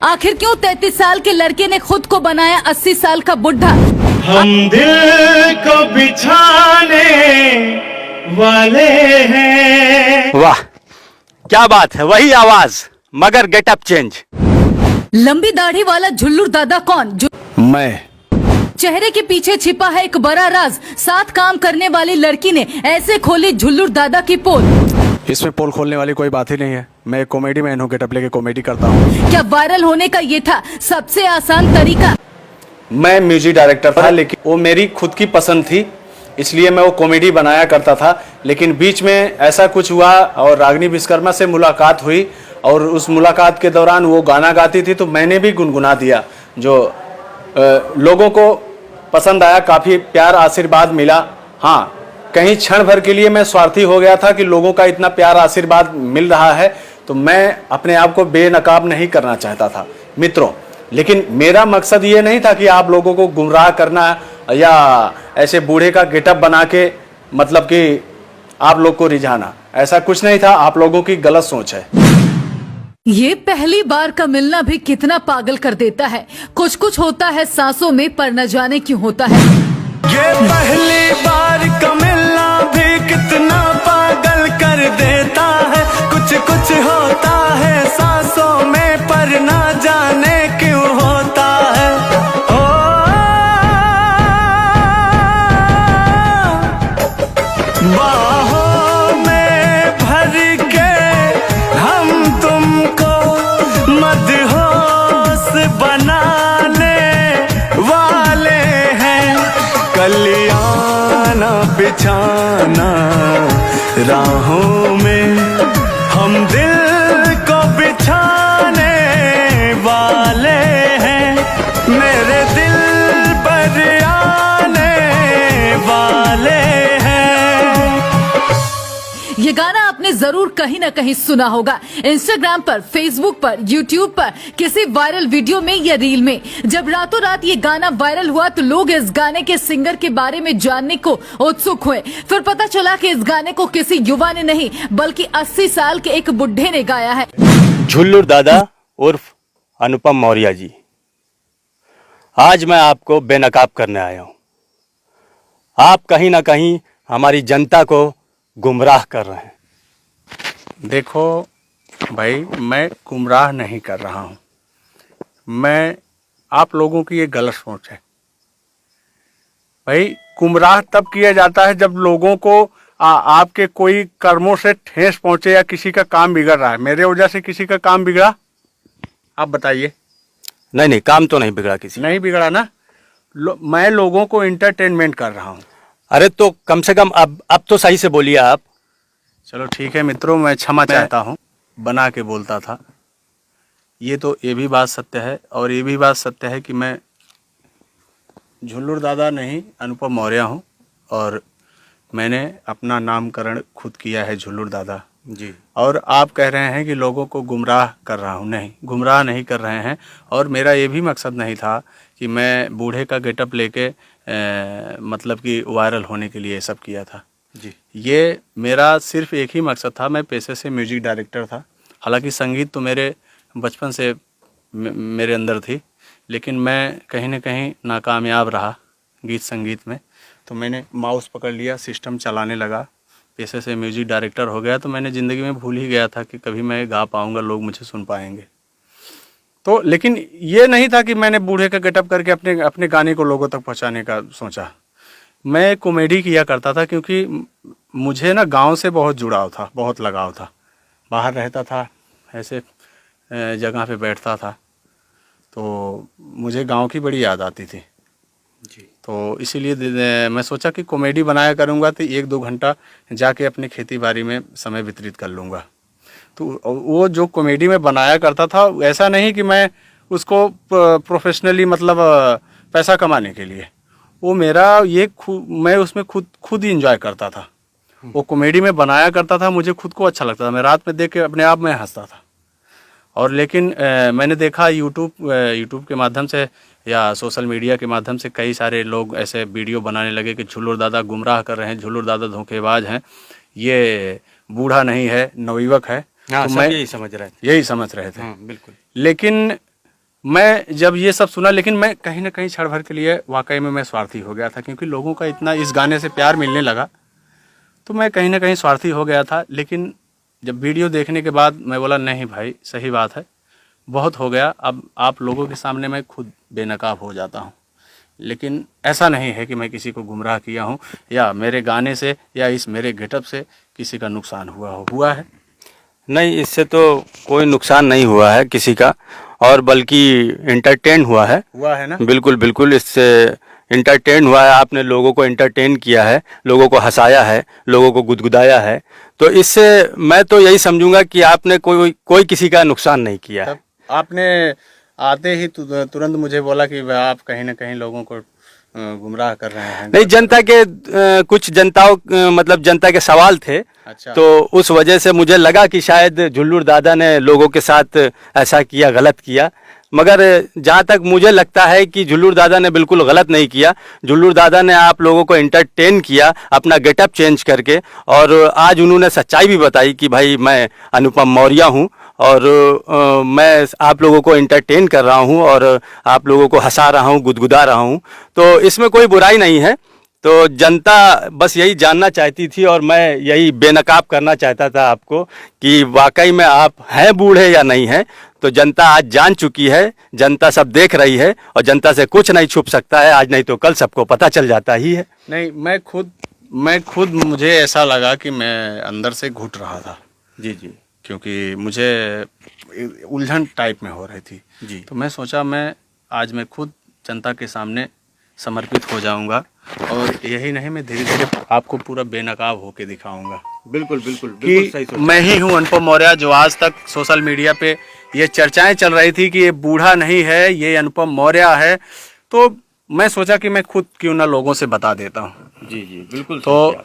आखिर क्यों 33 साल के लड़के ने खुद को बनाया 80 साल का बुढ़ा? हम दिल को बिछाने वाले हैं। वाह क्या बात है, वही आवाज मगर गेटअप चेंज। लंबी दाढ़ी वाला झुल्लुर दादा कौन? जो मैं। चेहरे के पीछे छिपा है एक बड़ा राज। साथ काम करने वाली लड़की ने ऐसे खोली झुल्लुर दादा की पोल। इसमें पोल खोलने वाली कोई बात ही नहीं है। मैं एक कॉमेडी मैन हूँ, गेटअप लेके कॉमेडी करता हूँ। क्या वायरल होने का ये था सबसे आसान तरीका? मैं म्यूजिक डायरेक्टर था, लेकिन वो मेरी खुद की पसंद थी, इसलिए मैं वो कॉमेडी बनाया करता था। लेकिन बीच में ऐसा कुछ हुआ और रागिनी विश्वकर्मा से मुलाकात हुई और उस मुलाकात के दौरान वो गाना गाती थी तो मैंने भी गुनगुना दिया, जो लोगों को पसंद आया, काफ़ी प्यार आशीर्वाद मिला। हाँ, कहीं क्षण भर के लिए मैं स्वार्थी हो गया था कि लोगों का इतना प्यार आशीर्वाद मिल रहा है तो मैं अपने आप को बेनकाब नहीं करना चाहता था मित्रों। लेकिन मेरा मकसद ये नहीं था कि आप लोगों को गुमराह करना या ऐसे बूढ़े का गेटअप बना के मतलब कि आप लोग को रिझाना, ऐसा कुछ नहीं था। आप लोगों की गलत सोच है। ये पहली बार का मिलना भी कितना पागल कर देता है। कुछ कुछ होता है सांसों में, पर न जाने क्यों होता है। ये पहली बार का मिलना भी कितना पागल कर देता है। कुछ कुछ होता है सांसों में, पर ना जाने क्यों होता है। ओ बाहों में भर के हम तुमको मदहोश बनाने वाले हैं। कलियाना बिछाना राहों में, हम दिल को बिछाने वाले हैं। मेरे दिल पर आने वाले हैं। ये गाना आपने जरूर कहीं ना कहीं सुना होगा। इंस्टाग्राम पर, फेसबुक पर, यूट्यूब पर, किसी वायरल वीडियो में या रील में। जब रातों रात ये गाना वायरल हुआ तो लोग इस गाने के सिंगर के बारे में जानने को उत्सुक हुए। फिर पता चला कि इस गाने को किसी युवा ने नहीं बल्कि 80 साल के एक बुढ़े ने गाया है। झुल्लुर दादा उर्फ अनुपम मौर्य जी, आज मैं आपको बेनकाब करने आया हूँ। आप कहीं ना कहीं हमारी जनता को गुमराह कर रहे हैं। देखो भाई, मैं गुमराह नहीं कर रहा हूँ। मैं आप लोगों की ये गलत सोच है। भाई, गुमराह तब किया जाता है जब लोगों को आपके कोई कर्मों से ठेस पहुंचे या किसी का काम बिगड़ रहा है। मेरे वजह से किसी का काम बिगड़ा? आप बताइए। नहीं नहीं, काम तो नहीं बिगड़ा किसी। नहीं बिगड़ा ना। मैं लोगों को इंटरटेनमेंट कर रहा हूँ। अरे तो कम से कम अब तो सही से बोलिए आप। चलो ठीक है मित्रों, मैं क्षमा चाहता हूँ, बना के बोलता था। ये भी बात सत्य है और ये भी बात सत्य है कि मैं झुल्लुर दादा नहीं अनुपम मौर्य हूँ और मैंने अपना नामकरण खुद किया है झुल्लुर दादा जी। और आप कह रहे हैं कि लोगों को गुमराह कर रहा हूँ। नहीं, गुमराह नहीं कर रहे हैं। और मेरा ये भी मकसद नहीं था कि मैं बूढ़े का गेटअप लेके मतलब कि वायरल होने के लिए ये सब किया था जी। ये मेरा सिर्फ एक ही मकसद था। मैं पेशे से म्यूजिक डायरेक्टर था। हालांकि संगीत तो मेरे बचपन से मेरे अंदर थी, लेकिन मैं कहीं ना कहीं नाकामयाब रहा गीत संगीत में। तो मैंने माउस पकड़ लिया, सिस्टम चलाने लगा, पेशे से म्यूजिक डायरेक्टर हो गया। तो मैंने ज़िंदगी में भूल ही गया था कि कभी मैं गा पाऊँगा, लोग मुझे सुन पाएंगे। तो लेकिन ये नहीं था कि मैंने बूढ़े का गेटअप करके अपने गाने को लोगों तक पहुँचाने का सोचा। मैं कॉमेडी किया करता था क्योंकि मुझे ना गांव से बहुत जुड़ाव था, बहुत लगाव था। बाहर रहता था, ऐसे जगह पे बैठता था तो मुझे गांव की बड़ी याद आती थी जी। तो इसीलिए मैं सोचा कि कॉमेडी बनाया करूंगा तो 1-2 घंटा जाके अपने खेती बाड़ी में समय व्यतीत कर लूँगा। तो वो जो कॉमेडी में बनाया करता था, ऐसा नहीं कि मैं उसको प्रोफेशनली मतलब पैसा कमाने के लिए, वो मेरा मैं उसमें खुद ही इंजॉय करता था। वो कॉमेडी में बनाया करता था, मुझे खुद को अच्छा लगता था। मैं रात में देख के अपने आप में हंसता था। और लेकिन मैंने देखा यूट्यूब के माध्यम से या सोशल मीडिया के माध्यम से कई सारे लोग ऐसे वीडियो बनाने लगे कि झुल्लुर दादा गुमराह कर रहे हैं, झुल्लुर दादा धोखेबाज हैं, ये बूढ़ा नहीं है, नवयुवक है। हाँ, तो सब मैं यही समझ रहे थे। यही समझ रहे थे। हाँ, बिल्कुल। लेकिन मैं जब ये सब सुना, लेकिन मैं कहीं ना कहीं क्षण भर के लिए वाकई में मैं स्वार्थी हो गया था, क्योंकि लोगों का इतना इस गाने से प्यार मिलने लगा तो मैं कहीं ना कहीं स्वार्थी हो गया था। लेकिन जब वीडियो देखने के बाद मैं बोला नहीं भाई सही बात है, बहुत हो गया, अब आप लोगों के सामने मैं खुद बेनकाब हो जाता हूँ। लेकिन ऐसा नहीं है कि मैं किसी को गुमराह किया हूँ या मेरे गाने से या इस मेरे गेटअप से किसी का नुकसान हुआ है। नहीं, इससे तो कोई नुकसान नहीं हुआ है किसी का, और बल्कि इंटरटेन हुआ है ना। बिल्कुल बिल्कुल, इससे इंटरटेन हुआ है, आपने लोगों को इंटरटेन किया है, लोगों को हंसाया है, लोगों को गुदगुदाया है, तो इससे मैं तो यही समझूंगा कि आपने कोई किसी का नुकसान नहीं किया है। आपने आते ही तुरंत मुझे बोला कि आप कहीं ना कहीं लोगों को गुमराह कर रहे हैं। नहीं, जनता के कुछ मतलब जनता के सवाल थे। अच्छा। तो उस वजह से मुझे लगा कि शायद झुल्लुर दादा ने लोगों के साथ ऐसा किया, गलत किया, मगर जहाँ तक मुझे लगता है कि झुल्लुर दादा ने बिल्कुल गलत नहीं किया। झुल्लुर दादा ने आप लोगों को एंटरटेन किया अपना गेटअप चेंज करके, और आज उन्होंने सच्चाई भी बताई कि भाई मैं अनुपम मौर्य हूँ और मैं आप लोगों को एंटरटेन कर रहा हूँ और आप लोगों को हंसा रहा हूँ, गुदगुदा रहा हूँ, तो इसमें कोई बुराई नहीं है। तो जनता बस यही जानना चाहती थी और मैं यही बेनकाब करना चाहता था आपको कि वाकई में आप हैं बूढ़े या नहीं हैं। तो जनता आज जान चुकी है, जनता सब देख रही है और जनता से कुछ नहीं छुप सकता है, आज नहीं तो कल सबको पता चल जाता ही है। नहीं, मैं खुद मुझे ऐसा लगा कि मैं अंदर से घुट रहा था। जी जी, क्योंकि मुझे उलझन टाइप में हो रही थी जी। तो मैं सोचा आज मैं खुद जनता के सामने समर्पित हो जाऊंगा और यही नहीं, मैं धीरे धीरे आपको पूरा बेनकाब होके दिखाऊंगा। बिल्कुल बिल्कुल कि मैं ही हूँ अनुपम मौर्य, जो आज तक सोशल मीडिया पे ये चर्चाएं चल रही थी कि ये बूढ़ा नहीं है, ये अनुपम मौर्य है, तो मैं सोचा कि मैं खुद क्यों ना लोगों से बता देता हूँ। जी जी बिल्कुल। तो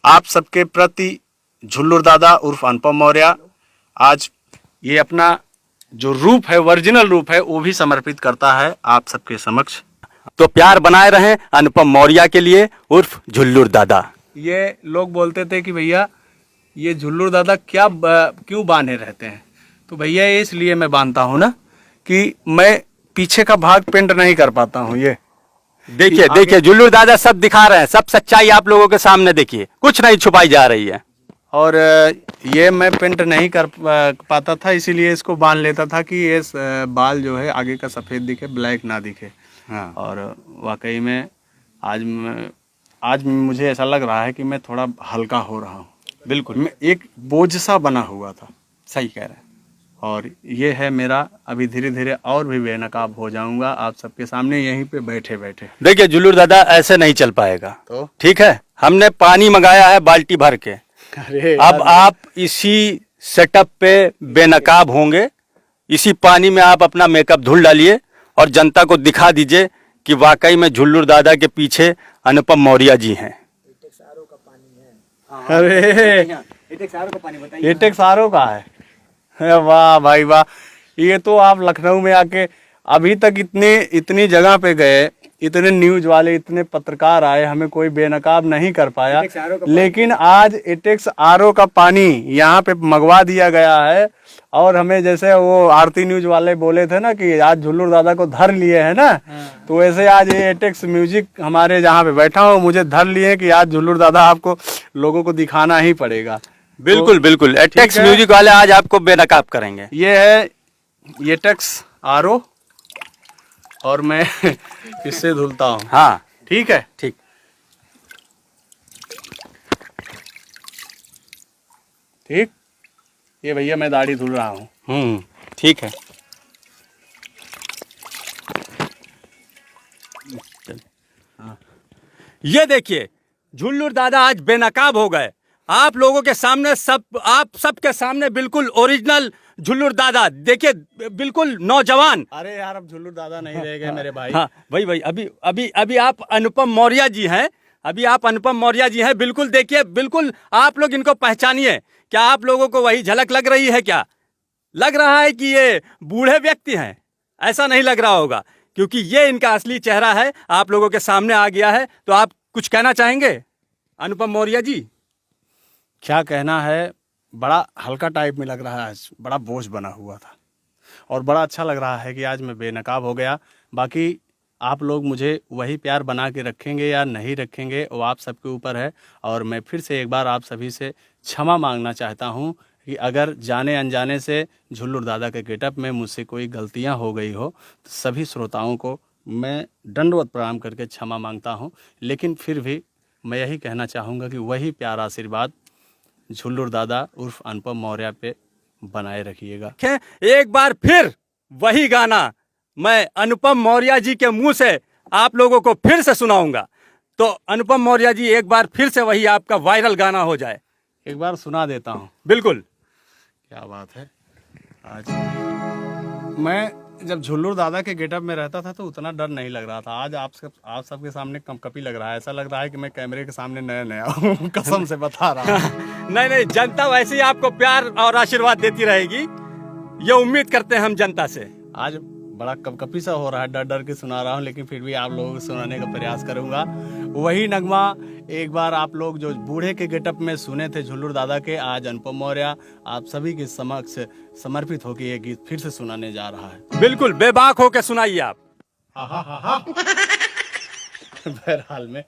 आप सबके प्रति झुल्लुर दादा उर्फ अनुपम मौर्य आज ये अपना जो रूप है, ओरिजिनल रूप है, वो भी समर्पित करता है आप सबके समक्ष। तो प्यार बनाए रहें अनुपम मौर्य के लिए उर्फ झुल्लुर दादा। ये लोग बोलते थे कि भैया ये झुल्लुर दादा क्यों बांधे रहते हैं, तो भैया इसलिए मैं बांधता हूँ ना कि मैं पीछे का भाग पेंट नहीं कर पाता हूँ। ये देखिए झुल्लुर दादा सब दिखा रहे हैं, सब सच्चाई आप लोगों के सामने देखिए, कुछ नहीं छुपाई जा रही है। और ये मैं पेंट नहीं कर पाता था, इसीलिए इसको बांध लेता था कि ये बाल जो है आगे का सफ़ेद दिखे, ब्लैक ना दिखे। हाँ। और वाकई में आज मुझे ऐसा लग रहा है कि मैं थोड़ा हल्का हो रहा हूँ। बिल्कुल, मैं एक बोझ सा बना हुआ था। सही कह रहे हैं। और ये है मेरा, अभी धीरे धीरे और भी बेनकाब हो जाऊंगा आप सबके सामने यहीं पे बैठे बैठे। देखिए झुल्लुर दादा ऐसे नहीं चल पाएगा, तो ठीक है, हमने पानी मंगाया है बाल्टी भर के, अरे अब आप इसी सेटअप पे बेनकाब होंगे, इसी पानी में आप अपना मेकअप धुल डालिए और जनता को दिखा दीजिए कि वाकई में झुल्लुर दादा के पीछे अनुपम मौर्य जी हैं। अरे एटेक्स आरओ का है, वाह भाई वाह। ये तो आप लखनऊ में आके अभी तक इतनी जगह पे गए, इतने न्यूज वाले, इतने पत्रकार आए, हमें कोई बेनकाब नहीं कर पाया, लेकिन आज एटेक्स आरओ का पानी यहाँ पे मंगवा दिया गया है। और हमें जैसे वो आरती न्यूज वाले बोले थे ना कि आज झुल्लुर दादा को धर लिए है ना, तो वैसे आज ये एटेक्स म्यूजिक हमारे जहाँ पे बैठा हूँ मुझे धर लिए कि आज झुल्लुर दादा आपको लोगों को दिखाना ही पड़ेगा। बिल्कुल तो, बिल्कुल, एटेक्स म्यूजिक वाले आज आपको बेनकाब करेंगे। ये है एटेक्स आरओ और मैं इससे धुलता हूँ। हाँ ठीक है, ठीक। ठीक, ये भैया मैं दाढ़ी धुल रहा हूँ। ठीक है। ये देखिए झुल्लुर दादा आज बेनकाब हो गए आप लोगों के सामने, आप सबके सामने बिल्कुल ओरिजिनल झुल्लुर दादा। देखिए बिल्कुल नौजवान। अरे यार अब झुल्लुर दादा नहीं रह गए मेरे भाई। हाँ भाई अभी आप अनुपम मौर्य जी हैं, अभी आप अनुपम मौर्य जी हैं। बिल्कुल देखिए, बिल्कुल आप लोग इनको पहचानिए। क्या आप लोगों को वही झलक लग रही है? क्या लग रहा है कि ये बूढ़े व्यक्ति हैं? ऐसा नहीं लग रहा होगा, क्योंकि ये इनका असली चेहरा है, आप लोगों के सामने आ गया है। तो आप कुछ कहना चाहेंगे अनुपम मौर्य जी? क्या कहना है, बड़ा हल्का टाइप में लग रहा है, बड़ा बोझ बना हुआ था। और बड़ा अच्छा लग रहा है कि आज मैं बेनकाब हो गया। बाकी आप लोग मुझे वही प्यार बना के रखेंगे या नहीं रखेंगे वो आप सबके ऊपर है। और मैं फिर से एक बार आप सभी से क्षमा मांगना चाहता हूँ कि अगर जाने अनजाने से झुल्लू दादा के गेटअप में मुझसे कोई गलतियाँ हो गई हो तो सभी श्रोताओं को मैं दंडवत प्रणाम करके क्षमा मांगता हूँ। लेकिन फिर भी मैं यही कहना चाहूँगा कि वही प्यार आशीर्वाद झुल्लू दादा उर्फ अनुपम मौर्य पे बनाए रखिएगा। एक बार फिर वही गाना मैं अनुपम मौर्य जी के मुंह से आप लोगों को फिर से सुनाऊंगा। तो अनुपम मौर्य जी एक बार फिर से वही आपका वायरल गाना हो जाए। एक बार सुना देता हूँ। बिल्कुल। क्या बात है। आज मैं जब झुल्लू दादा के गेटअप में रहता था तो उतना डर नहीं लग रहा था। आज आप सबके सामने कपकपी लग रहा है। ऐसा लग रहा है कि मैं कैमरे के सामने नया नया हूँ। कसम से बता रहा हूँ। नहीं, जनता वैसे ही आपको प्यार और आशीर्वाद देती रहेगी, ये उम्मीद करते हैं हम जनता से। आज बड़ा कपकपी सा हो रहा है, डर डर के सुना रहा हूँ, लेकिन फिर भी आप लोगों को सुनाने का प्रयास करूँगा। वही नगमा एक बार आप लोग जो बूढ़े के गेटअप में सुने थे झुल्लू दादा के, आज अनुपम मौर्य आप सभी के समक्ष समर्पित होकर ये गीत फिर से सुनाने जा रहा है। बिल्कुल बेबाक होकर सुनाइए आप। बहरहाल में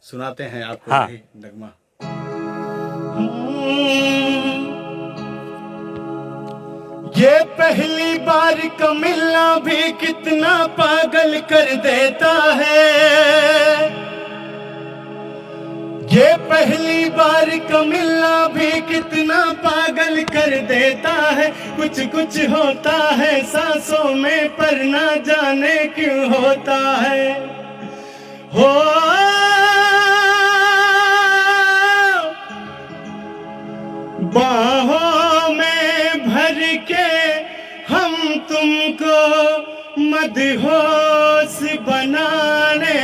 सुनाते हैं आपको। हाँ। वही नगमा। ये पहली बार का मिलना भी कितना पागल कर देता है। ये पहली बार का मिलना भी कितना पागल कर देता है। कुछ कुछ होता है सांसों में पर ना जाने क्यों होता है। हो बाहों में भर के हम तुमको मदहोश बनाने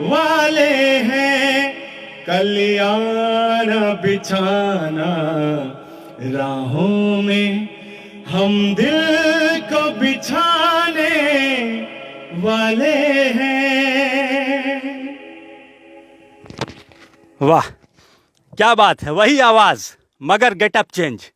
वाले हैं। कल्याण बिछाना राहों में हम दिल को बिछाने वाले हैं। वाह क्या बात है। वही आवाज मगर गेटअप चेंज।